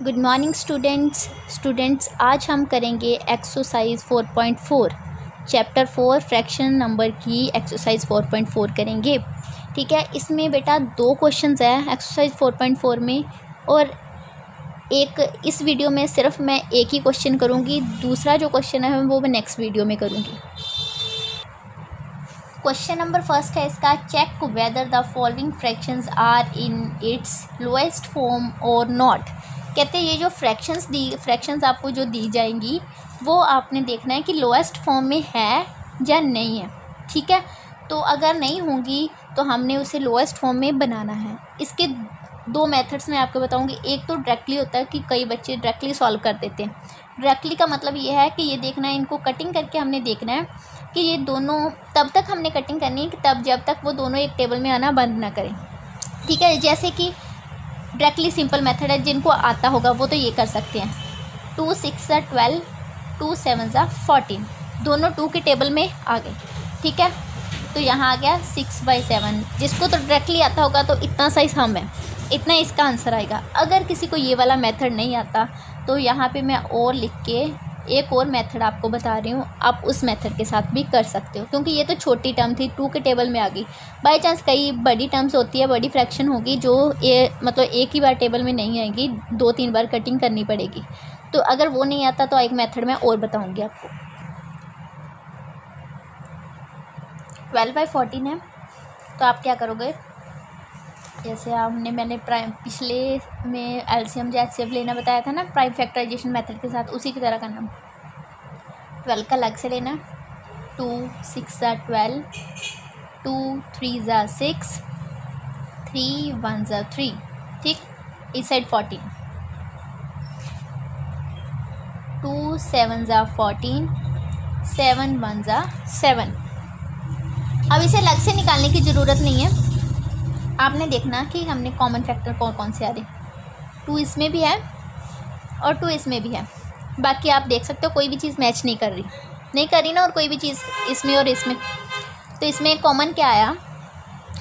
Good morning students आज हम करेंगे एक्सरसाइज 4.4 चैप्टर 4 फ्रैक्शन नंबर की एक्सरसाइज 4.4 करेंगे। ठीक है, इसमें बेटा दो क्वेश्चंस है एक्सरसाइज 4.4 में, और एक इस वीडियो में सिर्फ मैं एक ही क्वेश्चन करूँगी, दूसरा जो क्वेश्चन है वो मैं नेक्स्ट वीडियो में करूँगी। क्वेश्चन नंबर फर्स्ट है इसका, check whether the following fractions are in its lowest form और नॉट। कहते हैं ये जो फ्रैक्शंस आपको जो दी जाएंगी वो आपने देखना है कि लोएस्ट फॉर्म में है या नहीं है। ठीक है, तो अगर नहीं होंगी तो हमने उसे लोएस्ट फॉर्म में बनाना है। इसके दो मेथड्स मैं आपको बताऊंगी। एक तो डायरेक्टली होता है कि कई बच्चे डायरेक्टली सॉल्व कर देते हैं। डायरेक्टली का मतलब ये है कि ये देखना है, इनको कटिंग करके हमने देखना है कि ये दोनों, तब तक हमने कटिंग करनी है कि तब जब तक वो दोनों एक टेबल में आना बंद ना करें। ठीक है, जैसे कि डायरेक्टली सिंपल मेथड है, जिनको आता होगा वो तो ये कर सकते हैं। 2 6 12, 2 7 14, दोनों 2 के टेबल में आ गए। ठीक है, तो यहाँ आ गया 6/7। जिसको तो डायरेक्टली आता होगा तो इतना साइज हम है, इतना इसका आंसर आएगा। अगर किसी को ये वाला मेथड नहीं आता तो यहाँ पे मैं और लिख के एक और मेथड आपको बता रही हूँ, आप उस मेथड के साथ भी कर सकते हो, क्योंकि ये तो छोटी टर्म थी, 2 के टेबल में आ गई। बाई चांस कई बड़ी टर्म्स होती है, बड़ी फ्रैक्शन होगी जो ये मतलब एक ही बार टेबल में नहीं आएगी, 2-3 बार कटिंग करनी पड़ेगी। तो अगर वो नहीं आता तो एक मेथड मैं और बताऊँगी आपको। 12/14 है, तो आप क्या करोगे, जैसे मैंने पिछले में एलसीएम या एचसीएफ लेना बताया था ना, प्राइम फैक्टराइजेशन मेथड के साथ, उसी की तरह करना। 12 का अलग से लेना, 2 6 12, 2 3 6, 3 1 3। ठीक, इस साइड 14, 2 7 14, 7 1 7। अब इसे अलग से निकालने की ज़रूरत नहीं है, आपने देखना कि हमने कॉमन फैक्टर कौन कौन से आ रहे। 2 इसमें भी है और 2 इसमें भी है। बाकी आप देख सकते हो कोई भी चीज़ मैच नहीं कर रही ना, और कोई भी चीज़ इसमें और इसमें। तो इसमें कॉमन क्या आया,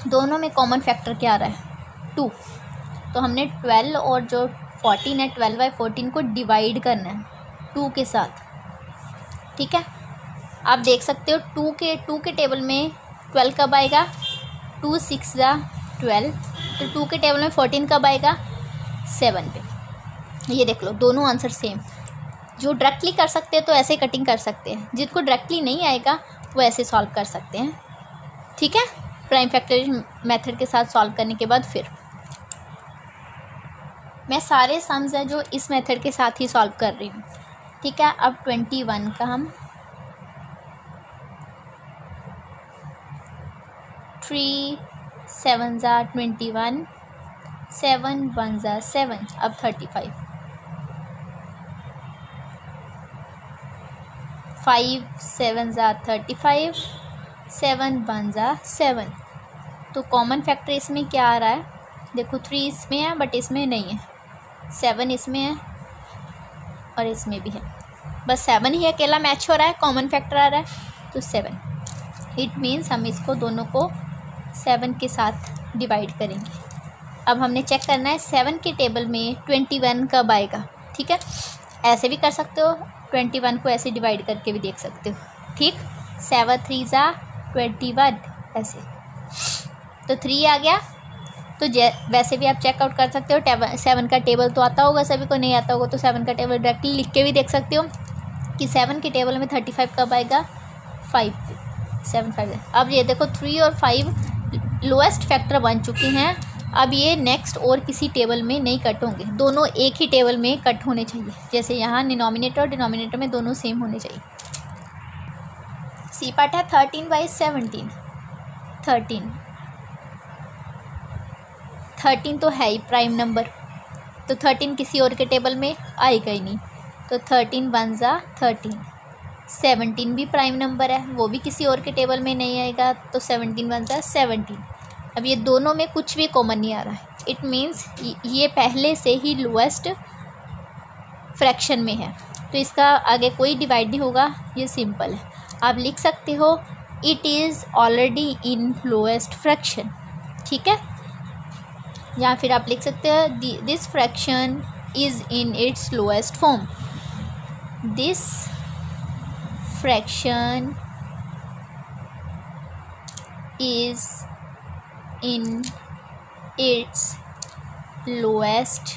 दोनों में कॉमन फैक्टर क्या आ रहा है, 2। तो हमने 12 और जो 14 है, 12/14 को डिवाइड करना है 2 के साथ। ठीक है, आप देख सकते हो 2 के टेबल में 12 कब आएगा, 2 6 12, तो 2 के टेबल में 14 कब आएगा, 7 पे। ये देख लो, दोनों आंसर सेम। जो डायरेक्टली कर सकते हैं तो ऐसे कटिंग कर सकते हैं, जिनको डायरेक्टली नहीं आएगा वो ऐसे सॉल्व कर सकते हैं। ठीक है, प्राइम फैक्टराइजेशन मेथड के साथ सॉल्व करने के बाद फिर मैं सारे सम्स हैं जो इस मेथड के साथ ही सॉल्व कर रही हूँ। ठीक है, अब 21 का हम 3 7 21, 7 1 7, अब 35, 5 7 35, 7 1 7। तो कॉमन फैक्टर इसमें क्या आ रहा है, देखो 3 इसमें है बट इसमें नहीं है, 7 इसमें है और इसमें भी है, बस 7 ही अकेला मैच हो रहा है, कॉमन फैक्टर आ रहा है तो 7। इट मीन्स हम इसको दोनों को 7 के साथ डिवाइड करेंगे। अब हमने चेक करना है 7 के टेबल में 21 कब आएगा। ठीक है, ऐसे भी कर सकते हो, 21 को ऐसे डिवाइड करके भी देख सकते हो। ठीक, 7 3 21, ऐसे तो 3 आ गया। तो वैसे भी आप चेकआउट कर सकते हो, 7 का टेबल तो आता होगा, सभी को नहीं आता होगा तो 7 का टेबल डायरेक्टली लिख के भी देख सकते हो कि 7 के टेबल में 35 कब आएगा, 5 7 5। अब ये देखो 3 और 5 लोएस्ट फैक्टर बन चुके हैं। अब ये नेक्स्ट और किसी टेबल में नहीं कट होंगे, दोनों एक ही टेबल में कट होने चाहिए। जैसे यहाँ डिनोमिनेटर और डिनोमिनेटर में दोनों सेम होने चाहिए। सी पार्ट है 13/17। 13 तो है ही प्राइम नंबर, तो 13 किसी और के टेबल में आएगा ही नहीं, तो 13 1 13। 17 भी प्राइम नंबर है, वो भी किसी और के टेबल में नहीं आएगा, तो 17 1 17। अब ये दोनों में कुछ भी कॉमन नहीं आ रहा है, इट मीन्स ये पहले से ही लोएस्ट फ्रैक्शन में है, तो इसका आगे कोई डिवाइड नहीं होगा, ये सिंपल है। आप लिख सकते हो it is already in lowest fraction. ठीक है, या फिर आप लिख सकते हो this fraction is in its lowest form. This fraction is in its lowest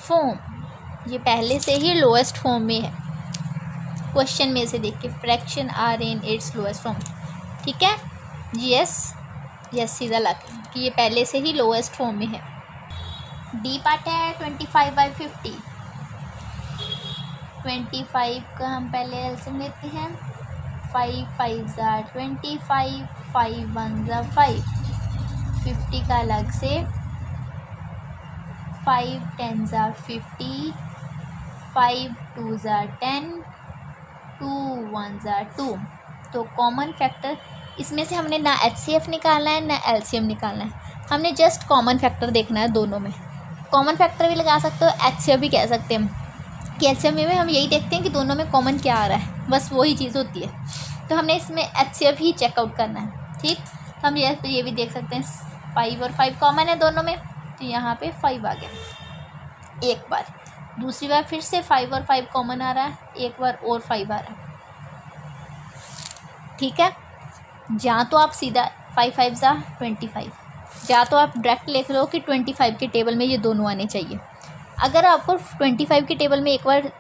form. ये पहले से ही लोएस्ट फॉर्म में है, क्वेश्चन में से देख के fraction are in its lowest form. ठीक है, यस सीधा लग कि ये पहले से ही लोएस्ट फॉर्म में है. डी पार्ट है 25/50. 25 का हम पहले एलसीएम लेते हैं. 5 5 25, 5 1 5. 50 का अलग से. 5 10 50, 5 2 10, 2 1 2. तो कॉमन फैक्टर इसमें से हमने ना HCF निकालना है ना LCM निकालना है, हमने जस्ट कॉमन फैक्टर देखना है. दोनों में कॉमन फैक्टर भी लगा सकते हो, HCF भी कह सकते हैं कि LCM में हम यही देखते हैं कि दोनों में कॉमन क्या आ रहा है, बस वही चीज़ होती है. तो हमने इसमें HCF ही चेकआउट करना है. ठीक, हम ये भी देख सकते हैं 5 और 5 कॉमन है दोनों में, तो यहाँ पे 5 आ गया. एक बार, दूसरी बार फिर से 5 और 5 कॉमन आ रहा है, एक बार और 5 आ रहा है. ठीक है, या तो आप सीधा 5 5 25, या तो आप डायरेक्ट लिख लो कि 25 के टेबल में ये दोनों आने चाहिए. अगर आपको 25 के टेबल में एक बार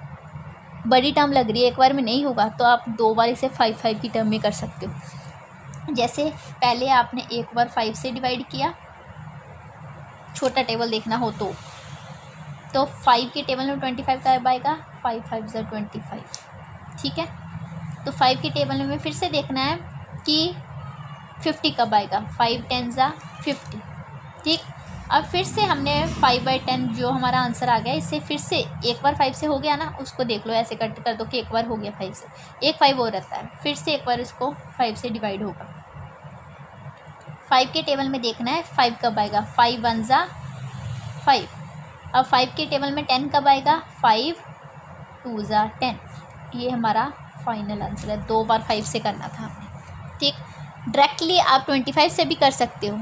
बड़ी टर्म लग रही है, एक बार में नहीं होगा, तो आप 2 बार इसे 5 5 की टर्म में कर सकते हो. जैसे पहले आपने एक बार 5 से डिवाइड किया, छोटा टेबल देखना हो तो 5 के टेबल में 25 कब आएगा, 5 5 25. ठीक है, तो 5 के टेबल में फिर से देखना है कि 50 कब आएगा, 5 10 50. ठीक, अब फिर से हमने 5/10 जो हमारा आंसर आ गया, इससे फिर से एक बार 5 से हो गया ना, उसको देख लो, ऐसे कट कर दो कि एक बार हो गया 5 से, एक 5 और रहता है, फिर से एक बार इसको 5 से डिवाइड होगा. 5 के टेबल में देखना है 5 कब आएगा, 5 1 5. अब 5 के टेबल में 10 कब आएगा, 5 2 10. ये हमारा फाइनल आंसर है. 2 बार 5 से करना था आपने. ठीक, डायरेक्टली आप 25 से भी कर सकते हो.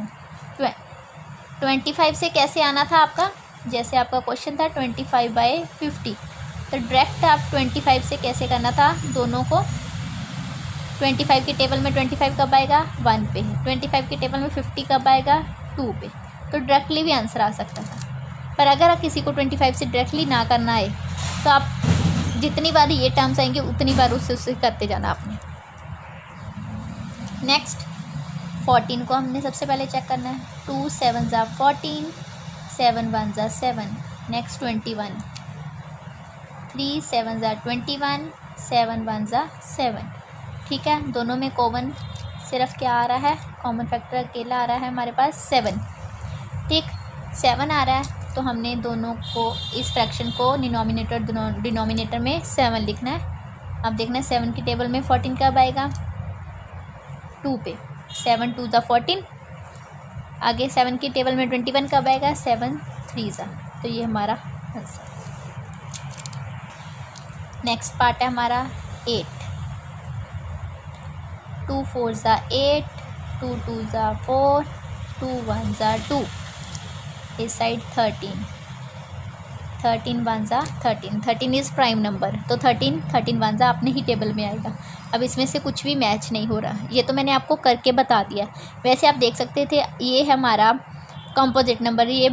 25 से कैसे आना था आपका, जैसे आपका क्वेश्चन था 25/50, तो डायरेक्ट आप 25 से कैसे करना था, दोनों को 25 के टेबल में 25 कब आएगा, 1 पे. 25 के टेबल में 50 कब आएगा, 2 पे. तो डायरेक्टली भी आंसर आ सकता था. पर अगर किसी को 25 से डायरेक्टली ना करना है, तो आप जितनी बार ये टर्म्स आएंगे उतनी बार उससे करते जाना आपने. नेक्स्ट 14 को हमने सबसे पहले चेक करना है. 2 7 14, 7 1 7. नेक्स्ट 21, 3 7 21, 7 1 7. ठीक है, दोनों में कॉमन सिर्फ क्या आ रहा है, कॉमन फैक्टर अकेला आ रहा है हमारे पास 7. ठीक, 7 आ रहा है, तो हमने दोनों को, इस फ्रैक्शन को डिनोमिनेटर में 7 लिखना है. अब देखना है 7 के टेबल में 14 कब आएगा, 2 पे. 7 2 14. आगे 7 के टेबल में 21 कब आएगा, 7 3. तो ये हमारा आंसर. नेक्स्ट पार्ट है हमारा 8. 2 4 8, 2 2 4, 2 1 2. इस साइड 13 1 13. 13 इज़ प्राइम नंबर, तो 13 1 अपने ही टेबल में आएगा. अब इसमें से कुछ भी मैच नहीं हो रहा, ये तो मैंने आपको करके बता दिया. वैसे आप देख सकते थे, ये है हमारा कंपोजिट नंबर, ये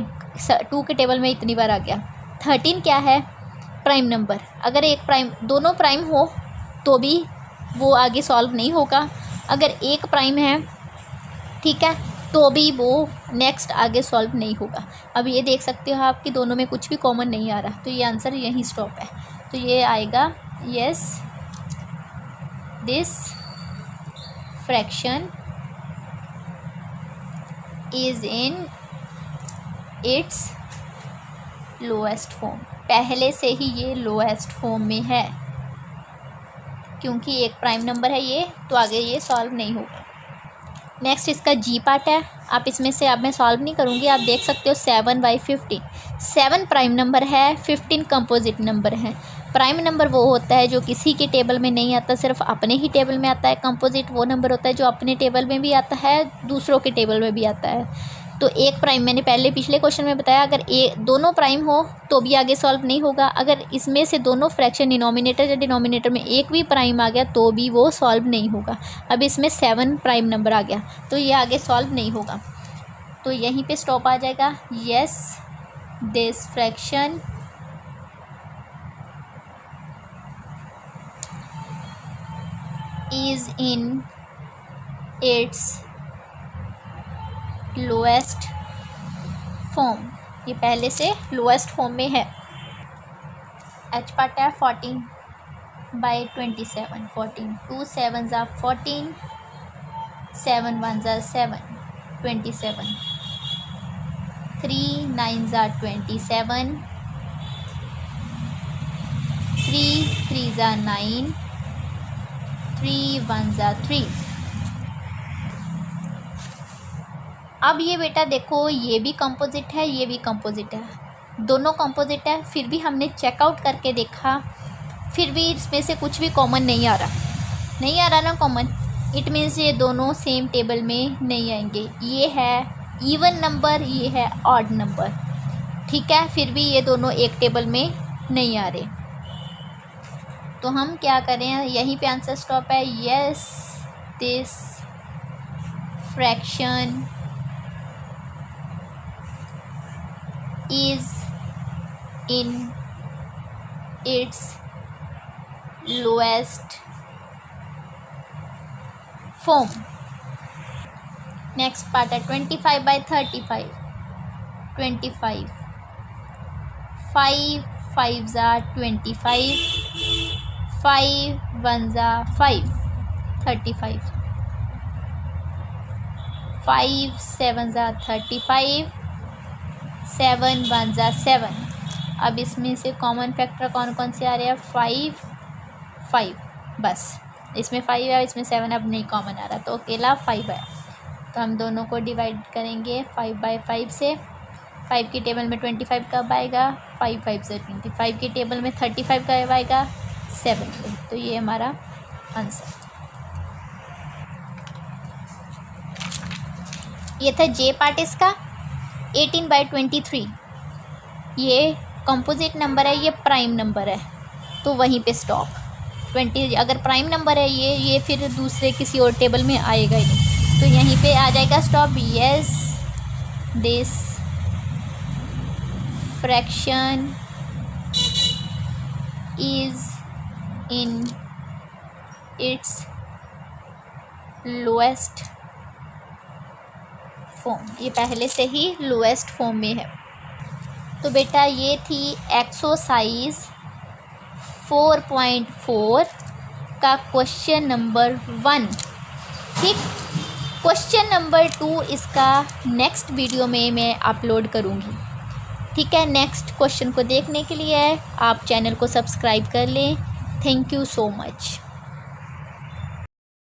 2 के टेबल में इतनी बार आ गया. 13 क्या है, प्राइम नंबर. अगर एक प्राइम, दोनों प्राइम हो तो भी वो आगे सॉल्व नहीं होगा. अगर एक प्राइम है, ठीक है, तो भी वो नेक्स्ट आगे सॉल्व नहीं होगा. अब ये देख सकते हो आप कि दोनों में कुछ भी कॉमन नहीं आ रहा, तो ये आंसर यहीं स्टॉप है. तो ये आएगा yes, this fraction is in its lowest form. पहले से ही ये लोएस्ट फॉर्म में है, क्योंकि एक प्राइम नंबर है ये, तो आगे ये सॉल्व नहीं होगा. नेक्स्ट इसका जी पार्ट है. आप इसमें से, अब मैं सॉल्व नहीं करूँगी, आप देख सकते हो 7/15. 7 प्राइम नंबर है, 15 कंपोजिट नंबर है. प्राइम नंबर वो होता है जो किसी के टेबल में नहीं आता, सिर्फ अपने ही टेबल में आता है. कंपोजिट वो नंबर होता है जो अपने टेबल में भी आता है, दूसरों के टेबल में भी आता है. तो एक प्राइम मैंने पहले पिछले क्वेश्चन में बताया, अगर दोनों प्राइम हो तो भी आगे सॉल्व नहीं होगा। अगर इसमें से दोनों फ्रैक्शन डिनोमिनेटर या डिनोमिनेटर में एक भी प्राइम आ गया तो भी वो सॉल्व नहीं होगा। अब इसमें 7 प्राइम नंबर आ गया तो ये आगे सॉल्व नहीं होगा, तो यहीं पे स्टॉप आ जाएगा। Yes this fraction is in its lowest form, ये पहले से लोएस्ट फॉर्म में है। एच पार्ट है 14/27, 14 2 7s are 14, 7 1s are 7, 27, 3 9s are 27, 3 3s are 9, 3 1s are 3। अब ये बेटा देखो, ये भी कंपोजिट है, ये भी कंपोजिट है, दोनों कंपोजिट है, फिर भी हमने चेकआउट करके देखा, फिर भी इसमें से कुछ भी कॉमन नहीं आ रहा ना कॉमन। इट मीन्स ये दोनों सेम टेबल में नहीं आएंगे। ये है इवन नंबर, ये है ऑड नंबर, ठीक है, फिर भी ये दोनों एक टेबल में नहीं आ रहे, तो हम क्या करें, यहीं पे आंसर स्टॉप है। Yes this fraction is in its lowest form। Next part है 25/35, 25, 5 5s are 25, 5 1s are 5, 35, 5 7s are 35, 7 1s are 7। अब इसमें से कॉमन फैक्टर कौन कौन से आ रहे हैं, 5 5, बस इसमें 5 है, इसमें 7 अब नहीं कॉमन आ रहा, तो अकेला 5 है। तो हम दोनों को डिवाइड करेंगे 5/5 से। 5 की टेबल में 25 कब आएगा, 5 5 से 25 की टेबल में 35 कब आएगा, 7। तो ये हमारा आंसर। ये था जे पार्ट इसका। 18/23 ये कंपोजिट नंबर है, ये प्राइम नंबर है, तो वहीं पे स्टॉप। 20 अगर प्राइम नंबर है ये फिर दूसरे किसी और टेबल में आएगा ही नहीं, तो यहीं पे आ जाएगा stop. Yes this fraction is in its lowest form, ये पहले से ही लोएस्ट फॉर्म में है। तो बेटा ये थी एक्सरसाइज 4.4 का क्वेश्चन नंबर 1, ठीक। क्वेश्चन नंबर 2 इसका नेक्स्ट वीडियो में मैं अपलोड करूँगी, ठीक है। नेक्स्ट क्वेश्चन को देखने के लिए आप चैनल को सब्सक्राइब कर लें। Thank you so much.